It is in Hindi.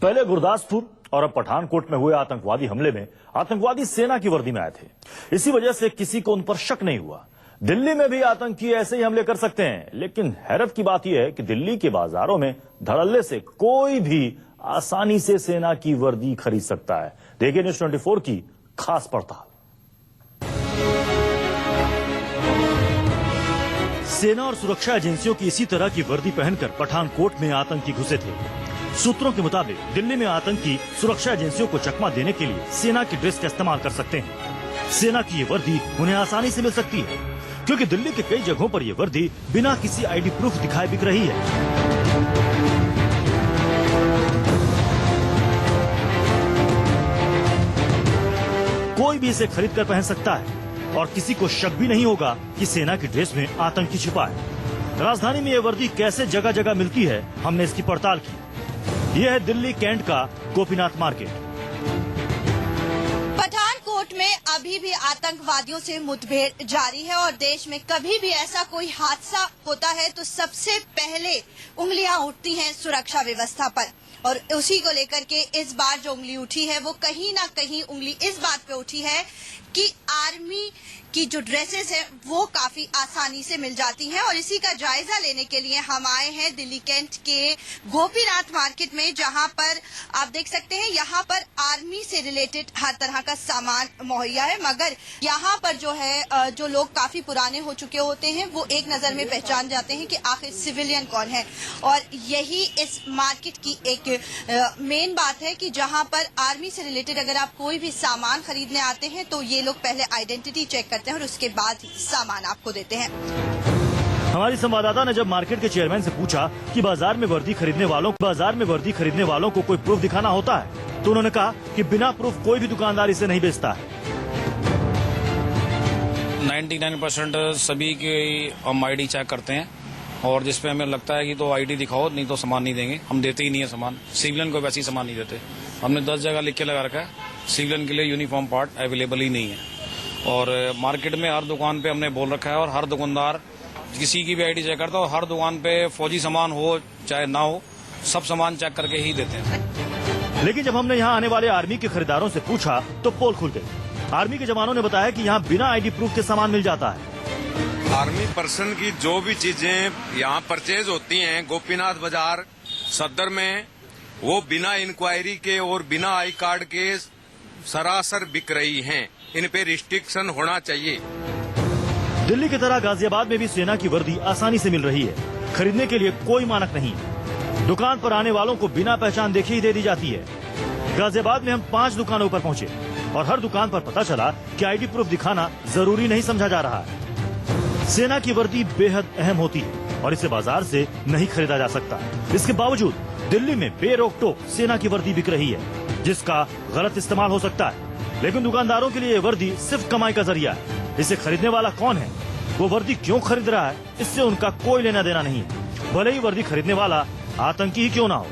पहले गुरदासपुर और अब पठानकोट में हुए आतंकवादी हमले में आतंकवादी सेना की वर्दी में आए थे। इसी वजह से किसी को उन पर शक नहीं हुआ। दिल्ली में भी आतंकी ऐसे ही हमले कर सकते हैं, लेकिन हैरत की बात यह है कि दिल्ली के बाजारों में धड़ल्ले से कोई भी आसानी से सेना की वर्दी खरीद सकता है। देखिए न्यूज़ 24 की खास पड़ताल। सेना और सुरक्षा एजेंसियों की इसी तरह की वर्दी पहनकर पठानकोट में आतंकी घुसे थे। सूत्रों के मुताबिक दिल्ली में आतंकी सुरक्षा एजेंसियों को चकमा देने के लिए सेना की ड्रेस का इस्तेमाल कर सकते हैं। सेना की ये वर्दी उन्हें आसानी से मिल सकती है, क्योंकि दिल्ली के कई जगहों पर ये वर्दी बिना किसी आईडी प्रूफ दिखाए बिक रही है। कोई भी इसे खरीद कर पहन सकता है और किसी को शक भी नहीं होगा कि सेना की ड्रेस में आतंकी छिपा है। राजधानी में ये वर्दी कैसे जगह जगह मिलती है, हमने इसकी पड़ताल की। यह है दिल्ली कैंट का गोपीनाथ मार्केट। पठानकोट में अभी भी आतंकवादियों से मुठभेड़ जारी है और देश में कभी भी ऐसा कोई हादसा होता है तो सबसे पहले उंगलियां उठती हैं सुरक्षा व्यवस्था पर। और उसी को लेकर के इस बार जो उंगली उठी है वो कहीं ना कहीं उंगली इस बात पे उठी है कि आर्मी की जो ड्रेसेस है वो काफी आसानी से मिल जाती हैं। और इसी का जायजा लेने के लिए हम आए हैं दिल्ली कैंट के गोपीनाथ मार्केट में, जहां पर आप देख सकते हैं यहाँ पर आर्मी से रिलेटेड हर तरह का सामान मुहैया है। मगर यहाँ पर जो है जो लोग काफी पुराने हो चुके होते हैं वो एक नजर में पहचान जाते हैं कि आखिर सिविलियन कौन है। और यही इस मार्केट की एक मेन बात है कि जहाँ पर आर्मी से रिलेटेड अगर आप कोई भी सामान खरीदने आते हैं तो ये लोग पहले आइडेंटिटी चेक करते हैं और उसके बाद ही सामान आपको देते हैं। हमारी संवाददाता ने जब मार्केट के चेयरमैन से पूछा कि बाजार में वर्दी खरीदने वालों को कोई प्रूफ दिखाना होता है, तो उन्होंने कहा कि बिना प्रूफ कोई भी दुकानदार इसे नहीं बेचता है। 99% सभी की हम आईडी चेक करते हैं और जिसपे हमें लगता है कि तो आईडी दिखाओ, नहीं तो सामान नहीं देंगे। हम देते ही नहीं है सामान, सिविलियन को वैसे ही सामान नहीं देते। हमने 10 जगह लिख के लगा रखा है, सिविलियन के लिए यूनिफॉर्म पार्ट अवेलेबल ही नहीं है। और मार्केट में हर दुकान पे हमने बोल रखा है और हर दुकानदार किसी की भी आईडी चेक करता है और हर दुकान पे फौजी सामान हो चाहे ना हो, सब सामान चेक करके ही देते हैं। लेकिन जब हमने यहाँ आने वाले आर्मी के खरीदारों से पूछा तो पोल खुल गई। आर्मी के जवानों ने बताया कि यहाँ बिना आईडी प्रूफ के सामान मिल जाता है। आर्मी पर्सन की जो भी चीजें यहाँ परचेज होती हैं गोपीनाथ बाजार सदर में, वो बिना इंक्वायरी के और बिना आई कार्ड के सरासर बिक रही हैं। इन पे रिस्ट्रिक्शन होना चाहिए। दिल्ली की तरह गाजियाबाद में भी सेना की वर्दी आसानी से मिल रही है। खरीदने के लिए कोई मानक नहीं है। दुकान पर आने वालों को बिना पहचान देखे ही दे दी जाती है। गाजियाबाद में हम 5 दुकानों पर पहुंचे और हर दुकान पर पता चला कि आईडी प्रूफ दिखाना जरूरी नहीं समझा जा रहा है। सेना की वर्दी बेहद अहम होती है और इसे बाजार से नहीं खरीदा जा सकता। इसके बावजूद दिल्ली में बेरोक टोक सेना की वर्दी बिक रही है, जिसका गलत इस्तेमाल हो सकता है। लेकिन दुकानदारों के लिए ये वर्दी सिर्फ कमाई का जरिया है। इसे खरीदने वाला कौन है, वो वर्दी क्यों खरीद रहा है, इससे उनका कोई लेना देना नहीं है, भले ही वर्दी खरीदने वाला आतंकी ही क्यों ना हो।